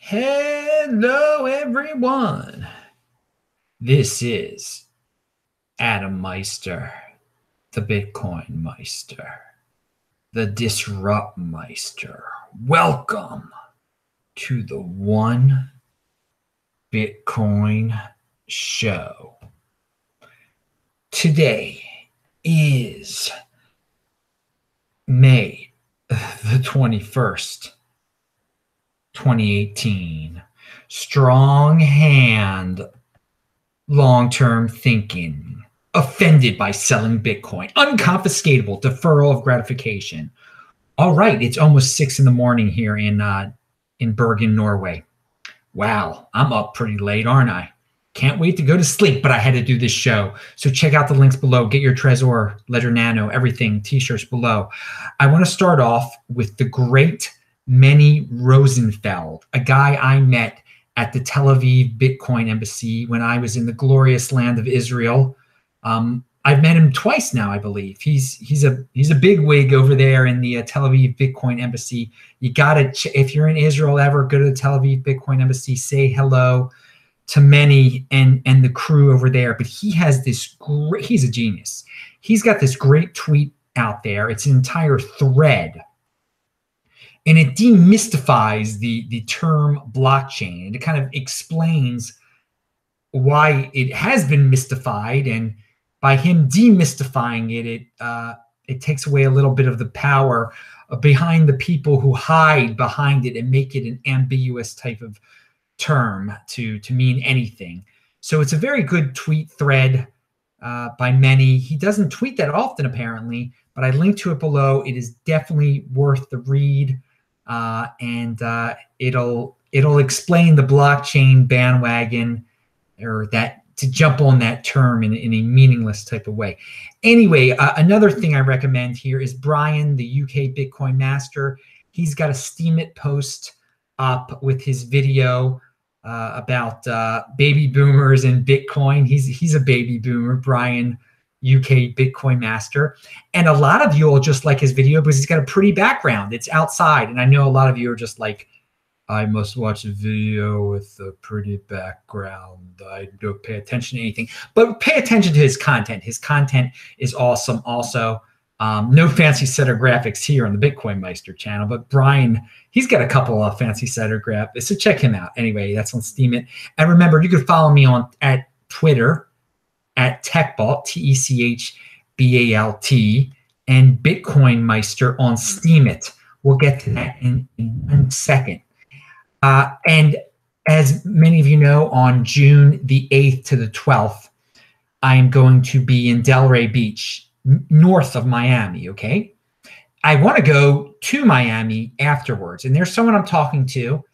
Hello, everyone. This is ALBERTA, the BitcoinMeister, the DisruptMeister. Welcome to the One Bitcoin Show. Today is May the 21st. 2018. Strong hand, long-term thinking, offended by selling Bitcoin, unconfiscatable, deferral of gratification. All right, it's almost 6 in the morning here in Bergen, Norway. Wow, I'm up pretty late, aren't I? Can't wait to go to sleep, but I had to do this show. So check out the links below. Get your Trezor, Ledger Nano, everything, t-shirts below. I want to start off with the great Meni Rosenfeld, a guy I met at the Tel Aviv Bitcoin Embassy when I was in the glorious land of Israel. I've met him twice now, I believe. He's a big wig over there in the Tel Aviv Bitcoin Embassy. You gotta, if you're in Israel ever, go to the Tel Aviv Bitcoin Embassy, say hello to Meni and the crew over there. But he has this great, he's a genius. He's got this great tweet out there. It's an entire thread. And it demystifies the term blockchain. And it kind of explains why it has been mystified. And by him demystifying it, it takes away a little bit of the power behind the people who hide behind it and make it an ambiguous type of term to mean anything. So it's a very good tweet thread by Meni. He doesn't tweet that often, apparently, but I linked to it below. It is definitely worth the read. And it'll explain the blockchain bandwagon, or that to jump on that term in a meaningless type of way. Anyway, another thing I recommend here is Brian, the UK BitcoinMeister. He's got a Steemit post up with his video about baby boomers and Bitcoin. He's a baby boomer, Brian, UK BitcoinMeister. And a lot of you will just like his video because he's got a pretty background. It's outside. And I know a lot of you are just like, I must watch a video with a pretty background. I don't pay attention to anything. But pay attention to his content. His content is awesome also. No fancy set of graphics here on the BitcoinMeister channel. But Brian, he's got a couple of fancy set of graphics. So check him out. Anyway, that's on Steemit. And remember, you can follow me at Twitter, at TechBalt, TechBalt, and BitcoinMeister on Steemit. We'll get to that in 1 second. And as many of you know, on June the 8th to the 12th, I am going to be in Delray Beach, north of Miami, okay? I want to go to Miami afterwards, and there's someone I'm talking to.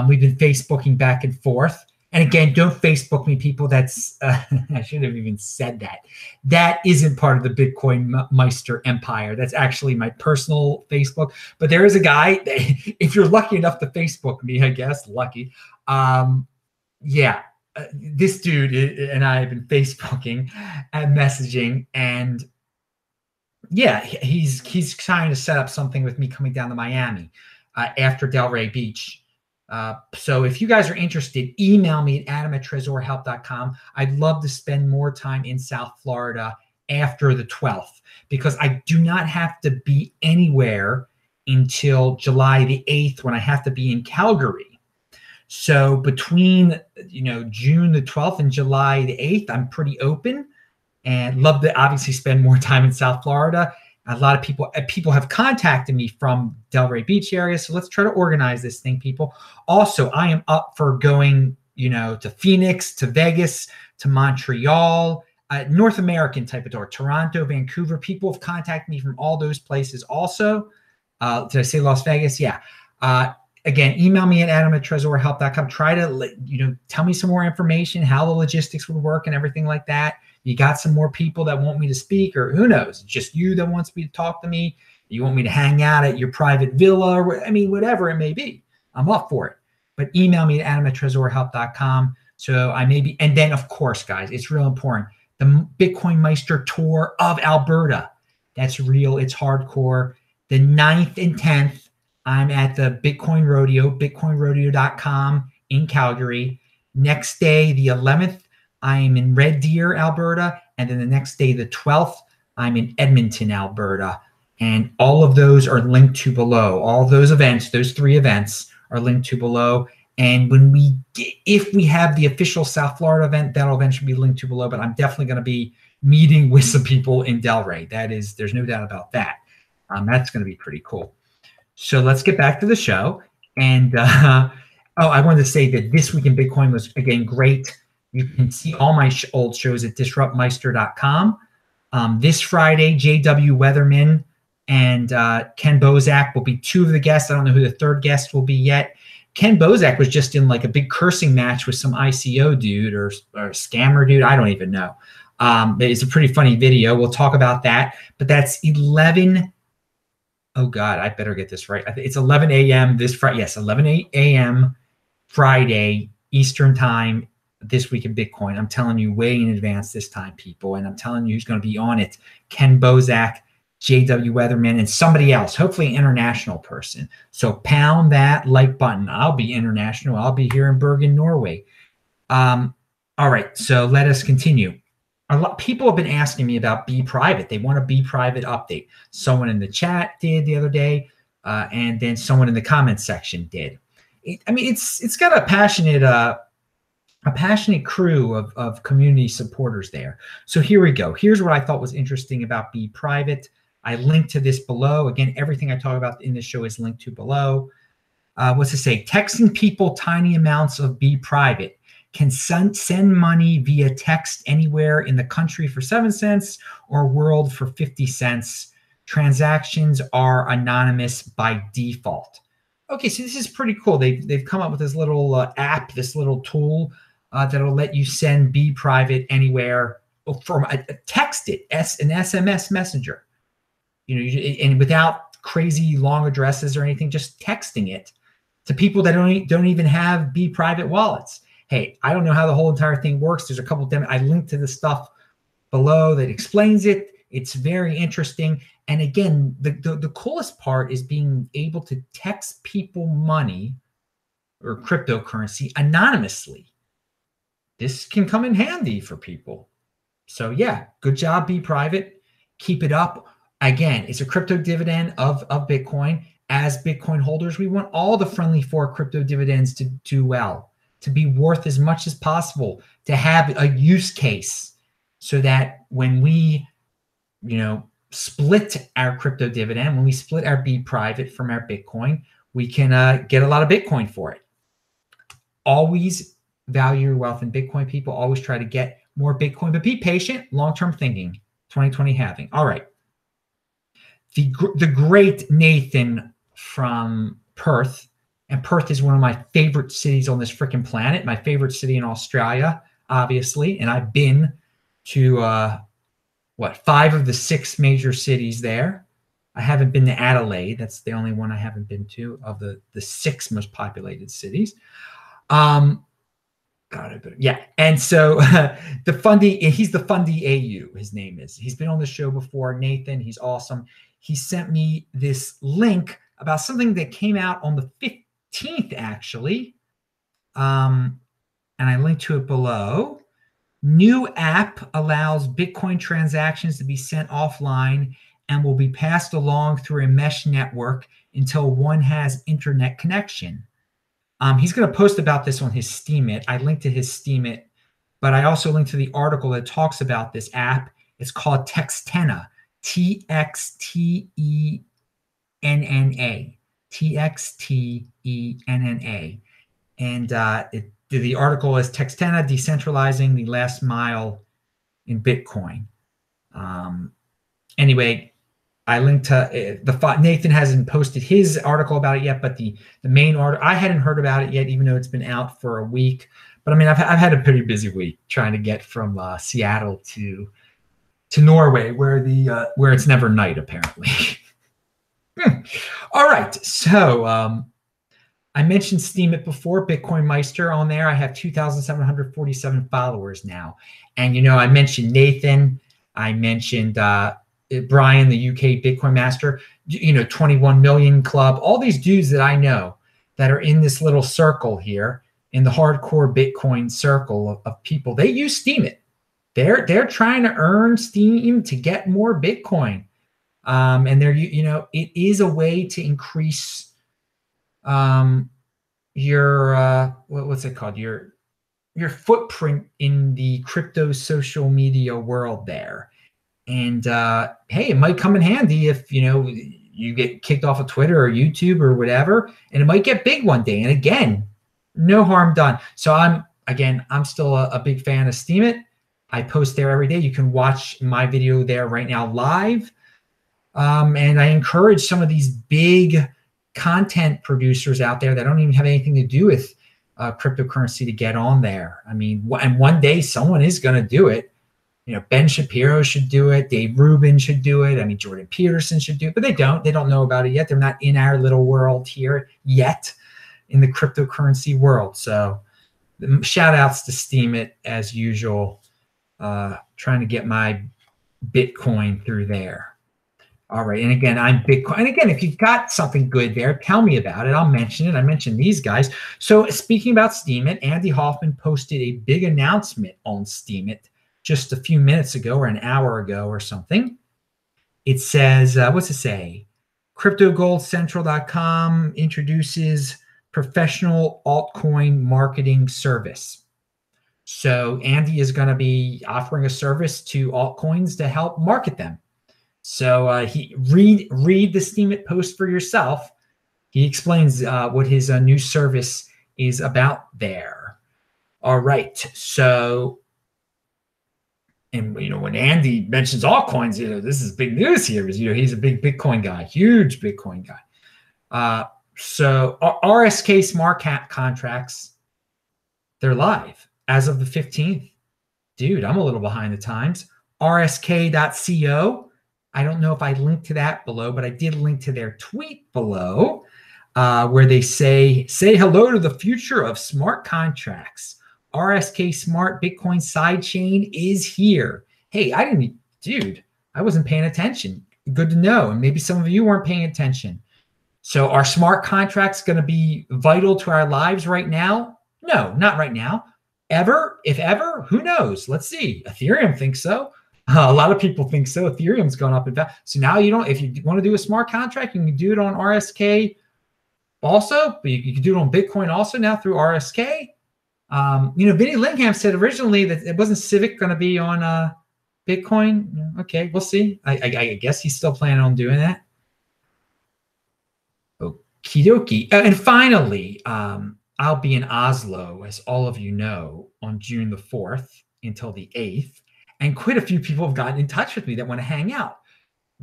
We've been Facebooking back and forth. And again, don't Facebook me, people. That's I should have even said that. That isn't part of the BitcoinMeister empire. That's actually my personal Facebook. But there is a guy, if you're lucky enough to Facebook me, I guess, lucky. Yeah, this dude and I have been Facebooking and messaging. And yeah, he's trying to set up something with me coming down to Miami after Delray Beach. So if you guys are interested, email me at adam@trezorhelp.com. I'd love to spend more time in South Florida after the 12th because I do not have to be anywhere until July the 8th when I have to be in Calgary. So between, June the 12th and July the 8th, I'm pretty open and love to obviously spend more time in South Florida. A lot of people have contacted me from Delray Beach area. So let's try to organize this thing, people. Also, I am up for going, to Phoenix, to Vegas, to Montreal, North American type of tour, Toronto, Vancouver. People have contacted me from all those places also. Did I say Las Vegas? Yeah. Again, email me at adam@trezorhelp.com. Try to, tell me some more information, how the logistics would work and everything like that. You got some more people that want me to speak, or who knows, just you that wants me to talk to me. You want me to hang out at your private villa, or, whatever it may be. I'm up for it. But email me at adam@trezorhelp.com. So I may be, and then of course, guys, it's real important. The BitcoinMeister tour of Alberta. That's real. It's hardcore. The 9th and 10th I'm at the Bitcoin Rodeo, bitcoinrodeo.com in Calgary. Next day, the 11th, I am in Red Deer, Alberta. And then the next day, the 12th, I'm in Edmonton, Alberta. And all of those are linked to below. All those events, those 3 events are linked to below. And if we have the official South Florida event, that'll eventually be linked to below. But I'm definitely going to be meeting with some people in Delray. There's no doubt about that. That's going to be pretty cool. So let's get back to the show. And I wanted to say that This Week in Bitcoin was, again, great. You can see all my old shows at disruptmeister.com. This Friday, J.W. Weatherman and Ken Bozak will be 2 of the guests. I don't know who the 3rd guest will be yet. Ken Bozak was just in like a big cursing match with some ICO dude or scammer dude. I don't even know. It's a pretty funny video. We'll talk about that. But that's 11. Oh, God, I better get this right. It's 11 a.m. this Friday. Yes, 11 a.m. Friday Eastern time, This Week in Bitcoin. I'm telling you way in advance this time, people. And I'm telling you who's going to be on it. Ken Bozak, J.W. Weatherman, and somebody else, hopefully an international person. So pound that like button. I'll be international. I'll be here in Bergen, Norway. All right, so let us continue. A lot of people have been asking me about Bprivate. They want a Bprivate update. Someone in the chat did the other day, and then someone in the comments section did. It's got a passionate crew of community supporters there. So here we go. Here's what I thought was interesting about Bprivate. I linked to this below. Again, everything I talk about in this show is linked to below. What's it say? Texting people tiny amounts of Bprivate. Can send money via text anywhere in the country for 7 cents or world for 50 cents. Transactions are anonymous by default. Okay, so this is pretty cool. They've come up with this little app, this little tool that'll let you send Bprivate anywhere from text it, an SMS messenger. And without crazy long addresses or anything, just texting it to people that don't even have Bprivate wallets. Hey, I don't know how the whole entire thing works. There's a couple of I linked to the stuff below that explains it. It's very interesting. And again, the coolest part is being able to text people money or cryptocurrency anonymously. This can come in handy for people. So yeah, good job, Bprivate. Keep it up. Again, it's a crypto dividend of Bitcoin. As Bitcoin holders, we want all the friendly for crypto dividends to do well, to be worth as much as possible, to have a use case so that when we, split our crypto dividend, when we split our Bprivate from our Bitcoin, we can get a lot of Bitcoin for it. Always value your wealth in Bitcoin, people. Always try to get more Bitcoin, but be patient, long-term thinking, 2020 halving. All right. The great Nathan from Perth, and Perth is one of my favorite cities on this freaking planet, my favorite city in Australia, obviously. And I've been to, 5 of the 6 major cities there. I haven't been to Adelaide. That's the only one I haven't been to of the 6 most populated cities. Yeah. And so the Fundy, he's the Fundy AU, his name is. He's been on the show before, Nathan. He's awesome. He sent me this link about something that came out on the 15th, actually. And I linked to it below. New app allows Bitcoin transactions to be sent offline and will be passed along through a mesh network until one has internet connection. He's going to post about this on his Steemit. I linked to his Steemit, but I also linked to the article that talks about this app. It's called Textena, T-X-T-E-N-N-A, T-X-T-E-N-N-A. And the article is Textena, Decentralizing the Last Mile in Bitcoin. Anyway, I linked to Nathan hasn't posted his article about it yet, but the main article, I hadn't heard about it yet, even though it's been out for a week. But I mean, I've had a pretty busy week trying to get from Seattle to Norway, where it's never night apparently. All right, so I mentioned Steemit before, BitcoinMeister on there. I have 2,747 followers now, and I mentioned Nathan. I mentioned Brian, the UK BitcoinMeister, 21 million club, all these dudes that I know that are in this little circle here, in the hardcore Bitcoin circle of people, they use Steemit. They're trying to earn Steam to get more Bitcoin. And it is a way to increase your what's it called? Your footprint in the crypto social media world there. And hey, it might come in handy if you get kicked off of Twitter or YouTube or whatever, and it might get big one day. And again, no harm done. So I'm still a big fan of Steemit. I post there every day. You can watch my video there right now live. And I encourage some of these big content producers out there that don't even have anything to do with cryptocurrency to get on there. I mean, and one day someone is going to do it. Ben Shapiro should do it. Dave Rubin should do it. I mean, Jordan Peterson should do it, but they don't. They don't know about it yet. They're not in our little world here yet in the cryptocurrency world. So shout outs to Steemit as usual, trying to get my Bitcoin through there. All right. And again, I'm Bitcoin. And again, if you've got something good there, tell me about it. I'll mention it. I mentioned these guys. So speaking about Steemit, Andy Hoffman posted a big announcement on Steemit just a few minutes ago or an hour ago or something. It says, what's it say? CryptoGoldCentral.com introduces professional altcoin marketing service. So Andy is going to be offering a service to altcoins to help market them. So read the Steemit post for yourself. He explains what his new service is about there. All right. So, and when Andy mentions altcoins, this is big news here. Because he's a big Bitcoin guy, huge Bitcoin guy. So RSK smart contracts, they're live as of the 15th. Dude, I'm a little behind the times. RSK.co. I don't know if I linked to that below, but I did link to their tweet below where they say hello to the future of smart contracts. RSK Smart Bitcoin sidechain is here. Hey, I wasn't paying attention. Good to know. And maybe some of you weren't paying attention. So are smart contracts going to be vital to our lives right now? No, not right now. Ever? If ever? Who knows? Let's see. Ethereum thinks so. A lot of people think so. Ethereum's gone up in value. So now if you want to do a smart contract, you can do it on RSK also, but you can do it on Bitcoin also now through RSK. Vinny Lingham said originally that it wasn't Civic going to be on Bitcoin. Okay, we'll see. I guess he's still planning on doing that. Okie dokie. And finally, I'll be in Oslo, as all of you know, on June the 4th until the 8th. And quite a few people have gotten in touch with me that want to hang out,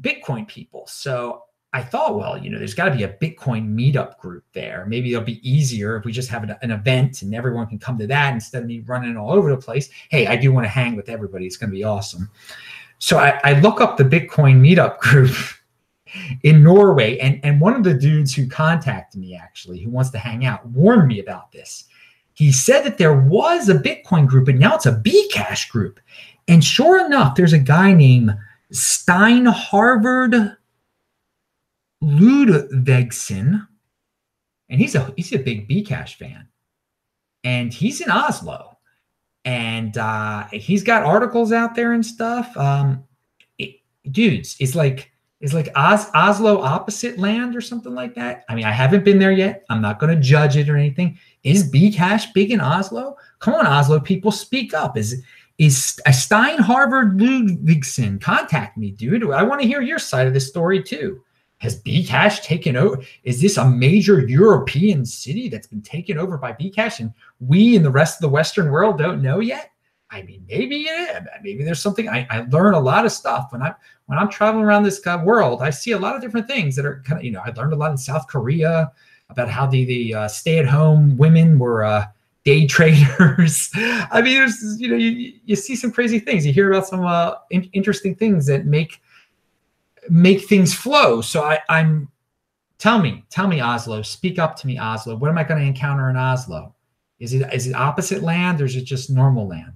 Bitcoin people. So I thought, well, there's got to be a Bitcoin meetup group there. Maybe it'll be easier if we just have an event and everyone can come to that instead of me running all over the place. Hey, I do want to hang with everybody. It's going to be awesome. So I look up the Bitcoin meetup group in Norway, and one of the dudes who contacted me, actually, who wants to hang out, warned me about this. He said that there was a Bitcoin group, but now it's a Bcash group. And sure enough, there's a guy named Stein Harvard Ludvigsen, and he's a big Bcash fan, and he's in Oslo, and he's got articles out there and stuff. Dudes, it's like Oslo opposite land or something like that. I mean, I haven't been there yet. I'm not going to judge it or anything. Is Bcash big in Oslo? Come on, Oslo people, speak up. Is Stein Harvard Ludvigsen? Contact me, dude. I want to hear your side of this story too. Has Bcash taken over? Is this a major European city that's been taken over by Bcash and we in the rest of the Western world don't know yet? I mean, maybe maybe there's something. I learn a lot of stuff when I'm traveling around this world. I see a lot of different things that are kind of, I learned a lot in South Korea about how the stay-at-home women were day traders. I mean, there's, you see some crazy things. You hear about some interesting things that make things flow. So tell me, Oslo, speak up to me, Oslo. What am I going to encounter in Oslo? Is it opposite land or is it just normal land?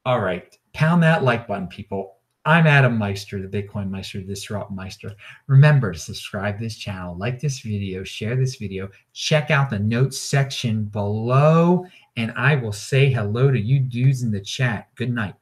All right. Pound that like button, people. I'm Adam Meister, the BitcoinMeister, Disrupt Meister. Remember to subscribe to this channel, like this video, share this video, check out the notes section below, and I will say hello to you dudes in the chat. Good night.